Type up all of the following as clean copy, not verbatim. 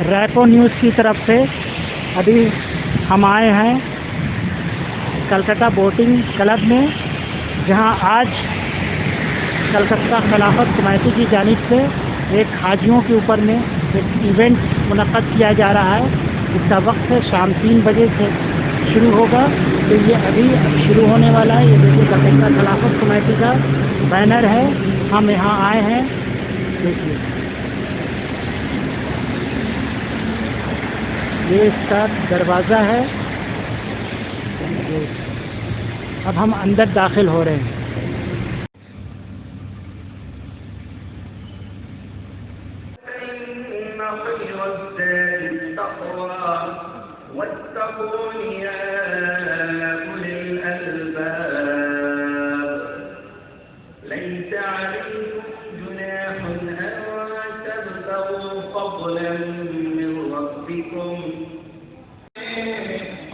Repo news کی طرف سے ابھی ہم آئے ہیں کلکتہ بوٹنگ کلب میں، جہاں آج کلکتہ خلافت کمیٹی کی جانب سے ایک حاجیوں کے اوپر میں ایک ایونٹ منعقد کیا جا رہا ہے، جس کا وقت ہے شام 3 بجے سے شروع ہوگا۔ تو یہ ابھی شروع ہونے والا ہے۔ یہ دیکھیے کلکتہ خلافت کمیٹی کا بینر ہے، ہم یہاں آئے ہیں، دیکھیے یہ اس کا دروازہ ہے۔ اب ہم اندر داخل ہو رہے ہیں۔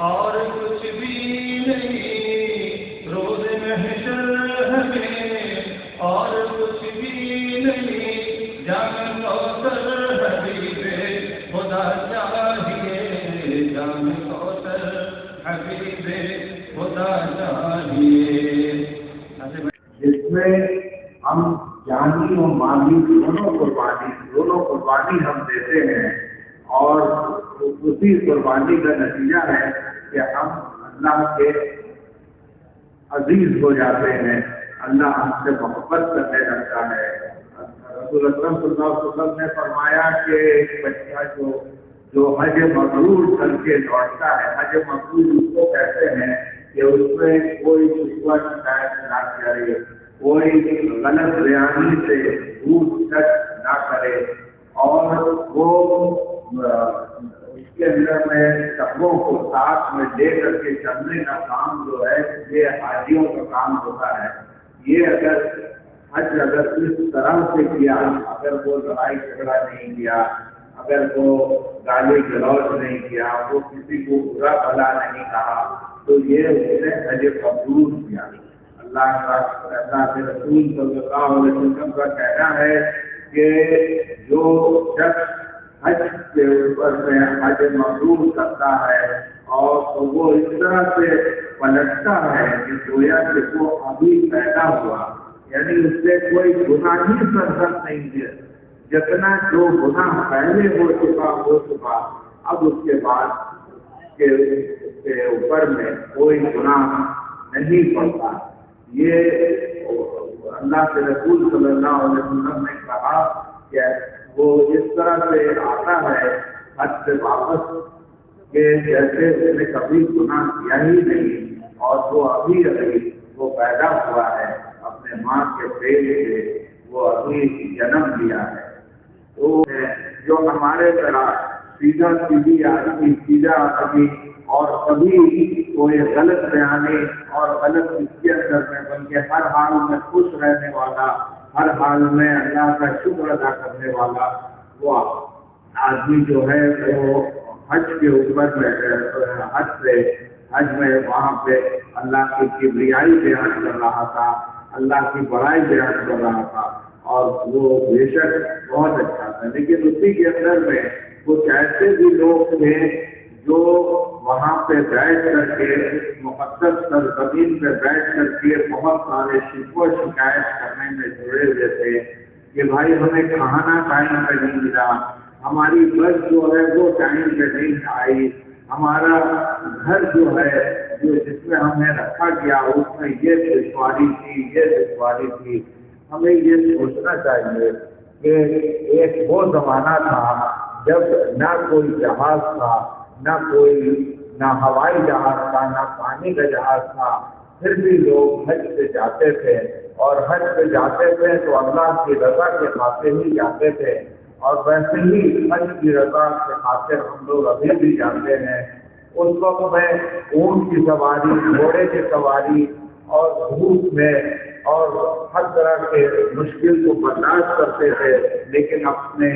اور کچھ بھی نہیں روز محشر ہمیں، اور کچھ بھی نہیں جان کوثر حبیب خدا چاہیے، جان کوثر حبیب خدا چاہیے، جس میں ہم جانی اور مالی دونوں قربانی ہم دیتے ہیں، اور اسی قربانی کا نتیجہ ہے کہ ہم اللہ کے عزیز ہو جاتے ہیں، اللہ ہم سے محبت کرنے لگتا ہے۔ رسول اکرم صلی اللہ علیہ وسلم نے فرمایا کہ ایک بچہ جو حج مبرور کر کے لوٹتا ہے، حج مبرور اس کو کہتے ہیں کہ اس میں کوئی شکوہ شکایت نہ کرے، کوئی غلط بیانی سے دور تک نہ کرے، اور وہ اس کے اندر میں سبوں کو ساتھ میں لے کر کے چلنے کا کام جو ہے یہ حاجیوں کا کام ہوتا ہے۔ یہ اگر اس طرح سے کیا، اگر وہ لڑائی جھگڑا نہیں کیا، اگر وہ گالی گلوچ نہیں کیا، وہ کسی کو برا بھلا نہیں کہا، تو یہ اس نے حج مبرور کیا۔ اللہ کے رسول صلی اللہ علیہ وسلم کا کہنا ہے کہ جو شخص حج کے اوپر میں حج مبرور کرتا ہے اور وہ اس طرح سے پلٹتا ہے کہ گویا کہ وہ ابھی پیدا ہوا، یعنی اس سے کوئی گناہ ہی سرزد نہیں ہے، جتنا جو گناہ پہلے ہو چکا، اب اس کے بعد کے اوپر میں کوئی گناہ نہیں پڑتا۔ یہ اللہ کے رسول صلی اللہ علیہ وسلم نے کہا کہ وہ اس طرح سے آتا ہے حج سے واپس کہ جیسے اس نے کبھی گناہ کیا ہی نہیں، اور وہ ابھی وہ پیدا ہوا ہے اپنے ماں کے پیٹ سے، وہ ابھی جنم لیا ہے۔ تو جو ہمارے طرح سیدھا سیدھی آدمی، سیدھا آدمی اور کبھی کوئی غلط بیانی اور غلط اس کے اندر میں، بلکہ ہر حال میں خوش رہنے والا، ہر حال میں اللہ کا شکر ادا کرنے والا وہ آدمی جو ہے وہ حج کے اوپر میں حج میں وہاں پہ اللہ کی کبریائی بیان کر رہا تھا، اللہ کی بڑائی بیان کر رہا تھا، اور وہ بے شک بہت اچھا تھا۔ لیکن اسی کے اندر میں کچھ ایسے بھی لوگ تھے جو وہاں پہ بیٹھ کر کے مقدس سرزمین پہ بیٹھ کر کے بہت سارے شکوہ شکایت کرنے میں جڑے ہوئے تھے کہ بھائی ہمیں کھانا ٹائم پہ نہیں ملا، ہماری بس جو ہے وہ ٹائم پہ نہیں آئی، ہمارا گھر جو ہے جس میں ہمیں رکھا گیا اس میں یہ دشواری تھی، یہ دشواری تھی۔ ہمیں یہ سوچنا چاہیے کہ ایک وہ زمانہ تھا جب نہ کوئی جہاز تھا، نہ ہوائی جہاز تھا، نہ پانی کا جہاز تھا، پھر بھی لوگ حج پہ جاتے تھے، اور حج پہ جاتے تھے تو اللہ کی رضا کے خاطر ہی جاتے تھے، اور ویسے ہی حج کی رضا کے خاطر ہم لوگ ابھی بھی جاتے ہیں۔ اس وقت میں اونٹ کی سواری، گھوڑے کی سواری، اور دھوپ میں اور ہر طرح کے مشکل کو برداشت کرتے تھے، لیکن اپنے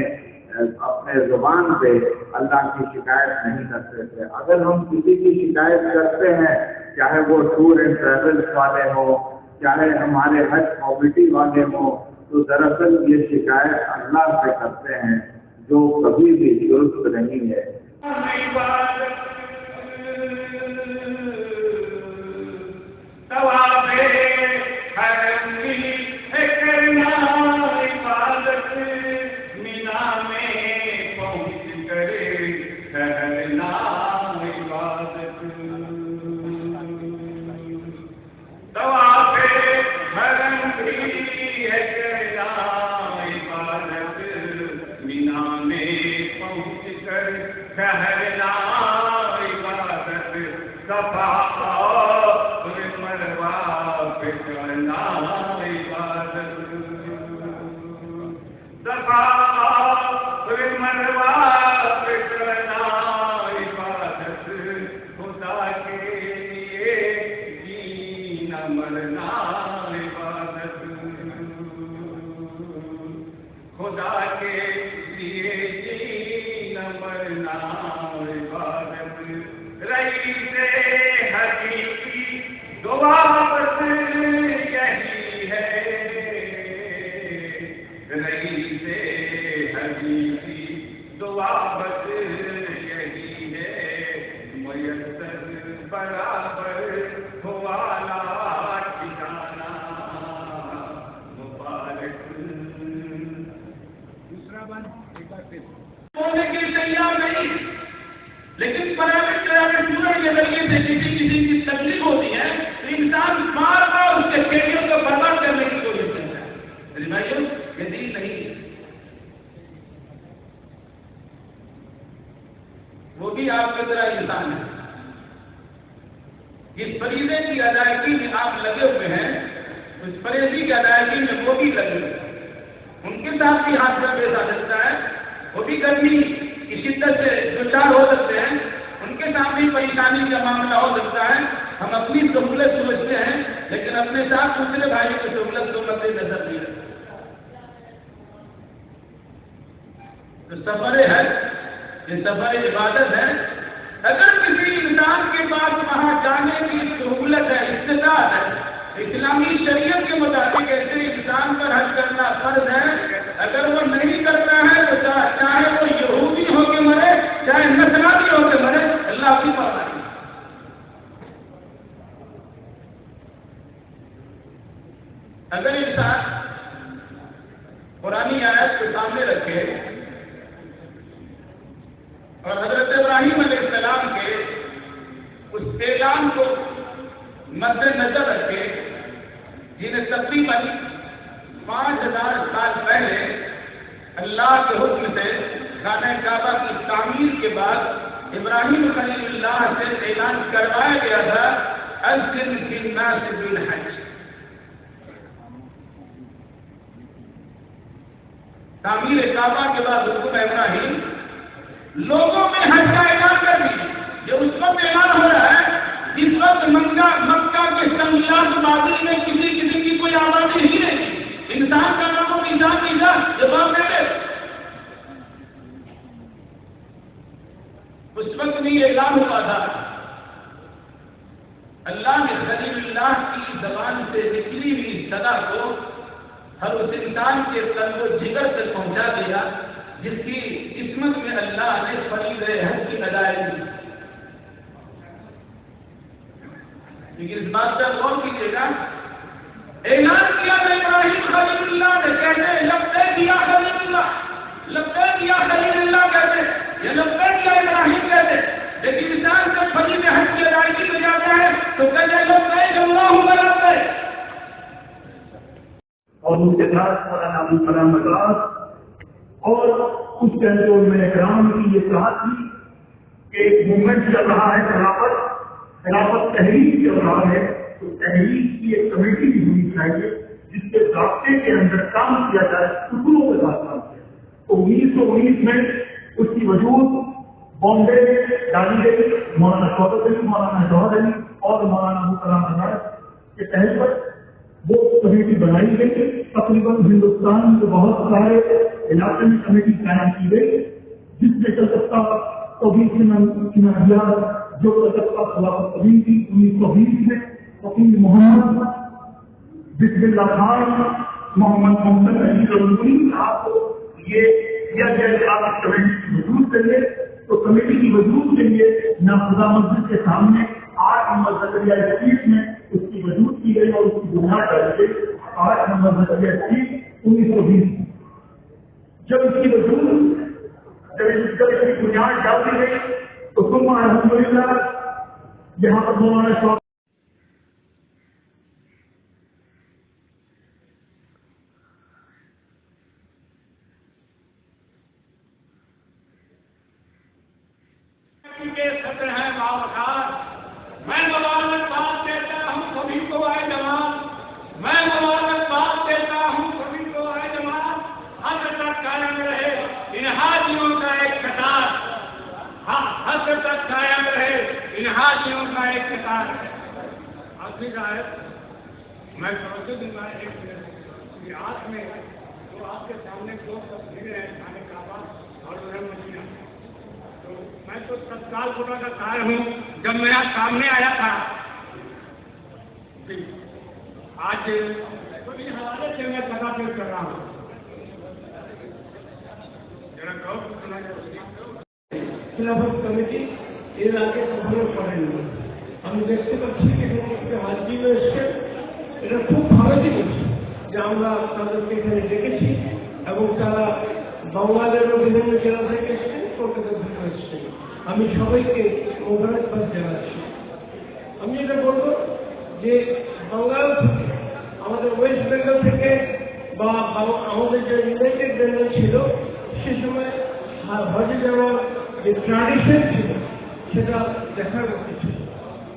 زبان پہ اللہ کی شکایت نہیں کرتے تھے۔ اگر ہم کسی کی شکایت کرتے ہیں، چاہے وہ ٹور اینڈ ٹریولس والے ہوں، چاہے ہمارے حج کمیٹی والے ہوں، تو دراصل یہ شکایت اللہ سے کرتے ہیں، جو کبھی بھی درست نہیں ہے. لیکن پرائیویٹ اسٹوڈنٹ کے ذریعے سے کسی کی تکلیف ہوتی ہے تو انسان بار بار اس کے کیریئر کو برباد کرنے کی کوشش کرتا ہے. میری بھائیوں یہ دین نہیں ہے. وہ بھی آپ کی طرح انسان ہے. اس فریضے کی ادائیگی میں آپ لگے ہوئے ہیں, اس فریضے کی ادائیگی میں وہ بھی لگے ہوئے ہیں. ان کے ساتھ بھی حادثہ پیش آ سکتا ہے, وہ بھی گرمی کی شدت سے دچار ہو سکتے ہیں, ان کے ساتھ بھی پریشانی کا معاملہ ہو سکتا ہے. ہم اپنی سہولت سمجھتے ہیں لیکن اپنے ساتھ دوسرے بھائی کی سہولت کو مد نظر نہیں رکھتے. تو سفر ہے, یہ سفر عبادت ہے. اگر کسی انسان کے پاس وہاں جانے کی سہولت ہے, استطاعت ہے, اسلامی شریعت کے مطابق ایسے انسان پر حج کرنا فرض ہے. اگر وہ نہیں کرتا ہے تو چاہے وہ یہودی ہو کے مرے, چاہے نصرانی ہو کے مرے, اللہ کی پتہ نہیں. اگر انسان قرآنی آیت کو سامنے رکھے اور حضرت ابراہیم علیہ السلام کے اس اعلان کو مد نظر رکھے جنہیں تقریباً 5000 سال پہلے اللہ کے حکم سے خانہ کعبہ کی تعمیر کے بعد ابراہیم خلیل اللہ سے اعلان کروایا گیا تھا, اذن فی الناس بالحج. تعمیر کعبہ کے بعد حکم ابراہیم لوگوں میں حج کا اعلان کر دیجیے. جو اس وقت اعلان ہو رہا ہے جس وقت مکہ کے سنگلاس بازی میں کسی قسم کی کوئی آبادی نہیں رہی, انسان کا نام و انسان نہیں تھا. جواب دے دے, اس وقت بھی اعلان ہوا تھا. اللہ نے خلیل اللہ کی زبان سے نکلی ہوئی صدا کو ہر اس انسان کے قلب و جگر تک پہنچا دیا جس کی قسمت میں اللہ نے فریضہ حج کی ادائیگی. لیکن اس بات پر غور کیجیے گا, اعلان کیا تھا ابراہیم خلیل اللہ نے, کہتے لبیک یا خلیل اللہ, لبیک یا خلیل اللہ کہتے, یا لبیک یا ابراہیم کہتے. لیکن انسان جب فریضہ حج کی ادائیگی میں جاتا ہے تو کہتے لبیک اللہم لبیک. اور اس کے ساتھ مولانا ابو سلام مدراس اور اس کنٹرول میں اکرام کی یہ چاہت تھی کہ ایک موومنٹ چل رہا ہے, خلافت تحریک چل رہا ہے, تو تحریک کی ایک کمیٹی بھی ہونی چاہیے جس کے ضابطے کے اندر کام کیا جائے, اصولوں کے ساتھ کام کیا. 1919 میں اس کی وجود بامبے میں ڈالی گئی. مولانا شوکت علی, مولانا جوہر علی اور مولانا ابو سلام مدراس کے تحت پر وہ کمیٹی بنائی گئی. تقریباً ہندوستان کے بہت سارے علاقے میں کمیٹی قائم کی گئی جس میں کلکتہ جو کلکتہ خلافت قدیم کی 1920 میں فقیر محمد بسم اللہ خان محمد محمد علی رضوی آپ کو یہ یا جیسے آپ کمیٹی کی وجود کریے تو کمیٹی کی وجود کے لیے نہ خدا مسجد کے سامنے 8 نمبر زکریا اسٹریٹ میں اس کی وجود کی گئی اور اس کی بنیاد ڈالی گئی 8 نمبر زکریا اسٹریٹ 1920 جب اس کی وجود جب اس کی بنیاد ڈال دی گئی تو تم الحمدللہ یہاں پر مولانا شوق کے صدر ہیں باوقار، میں مبارکباد دیتا ہوں سبھی کو آئے جوان، میں مبارکباد دیتا ہوں سبھی کو آئے جوان، حد تک قائم رہے ان حاجیوں کا ایک قطار، حد تک قائم رہے ان حاجیوں کا ایک قطار ہے۔ آخری آیت میں توجہ دوں گا ایک منٹ، آج میں جو آپ کے سامنے دو تصویریں ہیں خانہ کعبہ اور مدینہ، تو میں تو تتکال خدا کا قائل ہوں، جب میرا سامنے آیا تھا آج اس حوالے سے میں پتا پیش کر رہا ہوں، خلافت কমিটি এর আগে কখনো করেননি। আমি দেখতে পাচ্ছি যে হাজিরা এসে এটা খুব ভালো জিনিস যে আমরা তাদেরকে এখানে ডেকেছি এবং তারা বাংলাদেশের বিভিন্ন জেলা থেকে এসেছেন, কলকাতা থেকে এসেছেন। আমি সবাইকে মোবারকবাদ জানাচ্ছি। আমি এটা বলবো যে বাংলার থেকে আমাদের ওয়েস্ট বেঙ্গল থেকে বা আমাদের যে ইউনাইটেড বেঙ্গল ছিল সে সময় হজে যাওয়ার যে ট্র্যাডিশন ছিল সেটা দেখার মতো ছিল।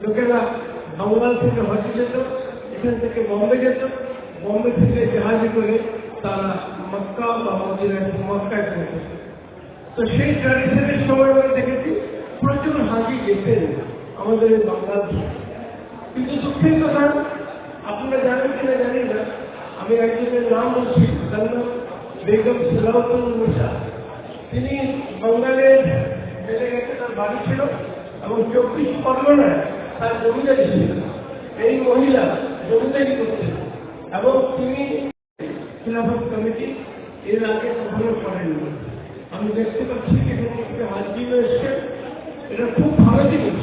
লোকেরা বাংলা থেকে হজে যেত, এখান থেকে বম্বে যেত, বম্বে থেকে জাহাজে করে তারা মক্কা বা মক্কায় পৌঁছত। তো সেই ট্র্যাডিশনের সময় আমরা দেখেছি প্রচুর হাজি যেতেন আমাদের এই বাংলাদেশে। কিন্তু দুঃখের কথা আপনারা জানেন কিনা জানি না, আমি একজনের নাম বলছি, তার নাম বেগম সালাউদ্দিন। তিনি বাঙালির বেড়ে গেছে, তার বাড়ি ছিল এবং 24 পরগনায় তার জমিদারি ছিল। এই মহিলা জমিদারি করতেন এবং তিনি খিলাফত কমিটি এর আগে কখনো করেননি। আমি দেখতে পাচ্ছি যে হাজিরা এসে এটা খুব ভালো জিনিস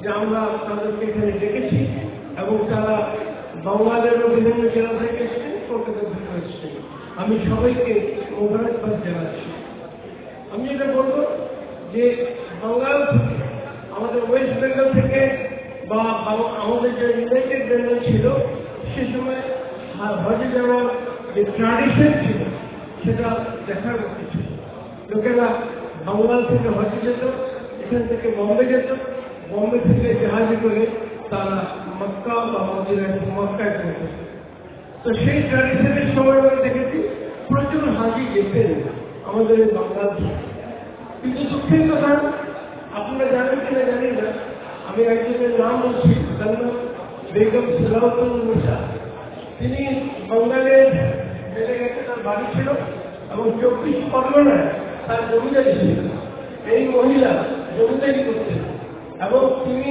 যে আমরা তাদেরকে এখানে ডেকেছি এবং তারা বাংলাদেশের বিভিন্ন জেলা থেকে এসেছেন, কলকাতা থেকে এসেছেন। আমি সবাইকে মোবারকবাদ জানাচ্ছি। আমি এটা বলবো যে বাংলার থেকে আমাদের ওয়েস্ট বেঙ্গল থেকে বা আমাদের যে ইউনাইটেড বেঙ্গল ছিল সে সময় হজে যাওয়ার যে ট্র্যাডিশন ছিল সেটা দেখার মতো ছিল। লোকেরা বাংলা থেকে হজে যেত, এখান থেকে বম্বে যেত, বম্বে থেকে জাহাজে করে তারা মক্কা বা মক্কায় পৌঁছত। তো সেই ট্র্যাডিশনের সময় আমরা দেখেছি প্রচুর হাজি যেতেন আমাদের এই বাংলাদেশে। কিন্তু দুঃখের কথা আপনারা জানেন কিনা জানি না, আমি একজনের নাম বলছি, তার নাম বেগম সালাউদ্দিন। তিনি বাঙালির বেড়ে গেছে, তার বাড়ি ছিল এবং 24 পরগনায় তার জমিদারি ছিল। এই মহিলা জমিদারি করতেন এবং তিনি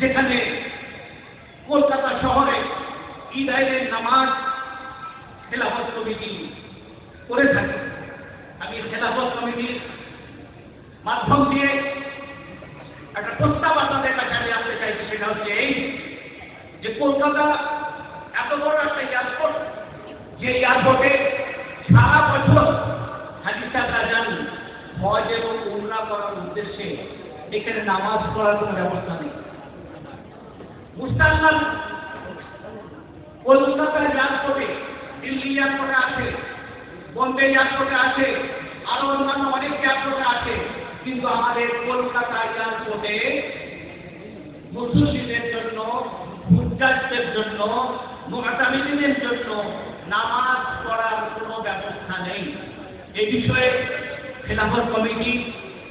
যেখানে কলকাতা শহরে ঈদের নামাজ খেলাফত কমিটি করে থাকে। আমি খেলাফত কমিটির মাধ্যম দিয়ে একটা প্রস্তাব আপনাদের কাছে আমি আনতে চাইছি, সেটা হচ্ছে এই যে কলকাতা এত বড় একটা এয়ারপোর্ট, যে এয়ারপোর্টে সারা বছর হাজী সাহেবরা যান হজ এবং উমরা করার উদ্দেশ্যে, এখানে নামাজ পড়ার কোনো ব্যবস্থা নেই। মুসলমান কলকাতার এয়ারপোর্টে, দিল্লি এয়ারপোর্টে আছে, বোম্বে এয়ারপোর্টে আছে, আরো অন্যান্য অনেক এয়ারপোর্টে আছে, কিন্তু আমাদের কলকাতা এয়ারপোর্টে মুসলিমদের জন্য, মুজাহিদের জন্য, মুতামিনের জন্য নামাজ পড়ার কোনো ব্যবস্থা নেই। এই বিষয়ে খেলাফত কমিটি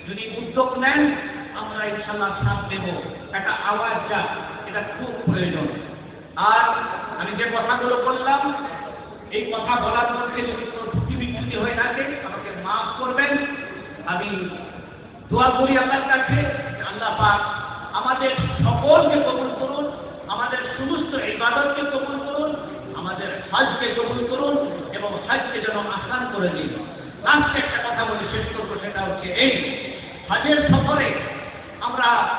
যদি উদ্যোগ নেন, আমরা ইনশাআল্লাহ সাথ দেব। একটা আওয়াজ যাক, এটা খুব প্রয়োজন। আর আমি যে কথাগুলো বললাম, এই কথা বলার মধ্যে যদি কোনো ত্রুটি বিচ্যুতি হয়ে থাকে আমাকে মাফ করবেন। আমি দোয়া করি আল্লাহর কাছে, আল্লাহ পাক আমাদের সকলকে কবুল করুন, আমাদের সমস্ত ইবাদতকে কবুল করুন, আমাদের হজকে কবুল করুন এবং হজকে যেন আসান করে দিন। লাস্টে একটা কথা বলে শেষ করবো, সেটা হচ্ছে এই হজের সফরে আমরা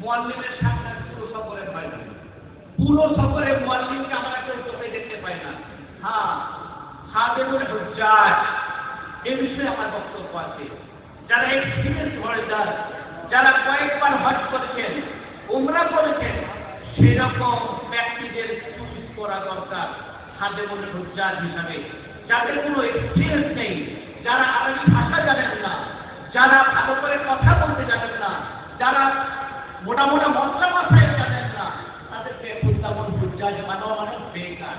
মুয়াল্লিমের সাথে পুরো সফরে পাই না, পুরো সফরে মুয়াল্লিমকে আমরা কেউ চোখে দেখতে পাই না। হ্যাঁ, খাদেমুল হুজ্জাজ, এই বিষয়ে আমার বক্তব্য আছে। যারা এক্সপিরিয়েন্স হজদার, যারা কয়েকবার হজ করেছেন, উমরা করেছেন, সেরকম ব্যক্তিদের চুজ করা দরকার খাদেমুল হুজ্জাজ হিসাবে। যাদের কোনো এক্সপিরিয়েন্স নেই, যারা আরবি ভাষা জানেন না, যারা ভালো করে কথা বলতে জানেন না, যারা মোটা মোটা মশলা মাথায় জানেন না, তাদেরকে খাদেমুল হুজ্জাজ বানানো মানে বেকার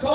100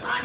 5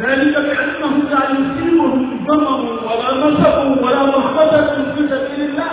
ذلك بأنهم لا يصيبهم ظمأ ولا نصب ولا مخمصة في سبيل الله,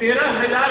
13,000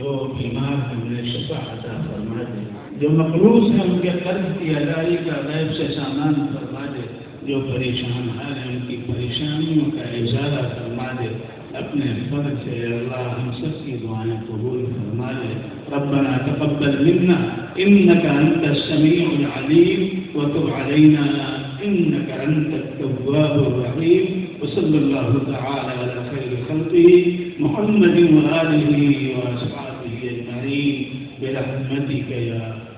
جو بیمار ہیں انہیں شفا عطا فرما دے، جو مقروض ہیں ان کے قرض کی ادائیگی کا غیب سے سامان فرما دے، جو پریشان حال ہیں ان کی پریشانیوں کا ازالہ فرما دے، اپنے فضل سے اللہ ہم سب کی دعائیں قبول فرما لے۔ ربنا تقبل منا انك انت السميع العليم وتب علينا انك انت التواب الرحيم، وصلى الله تعالى على خير خلقه محمد وآله وأصحابه أجمعين برحمتك يا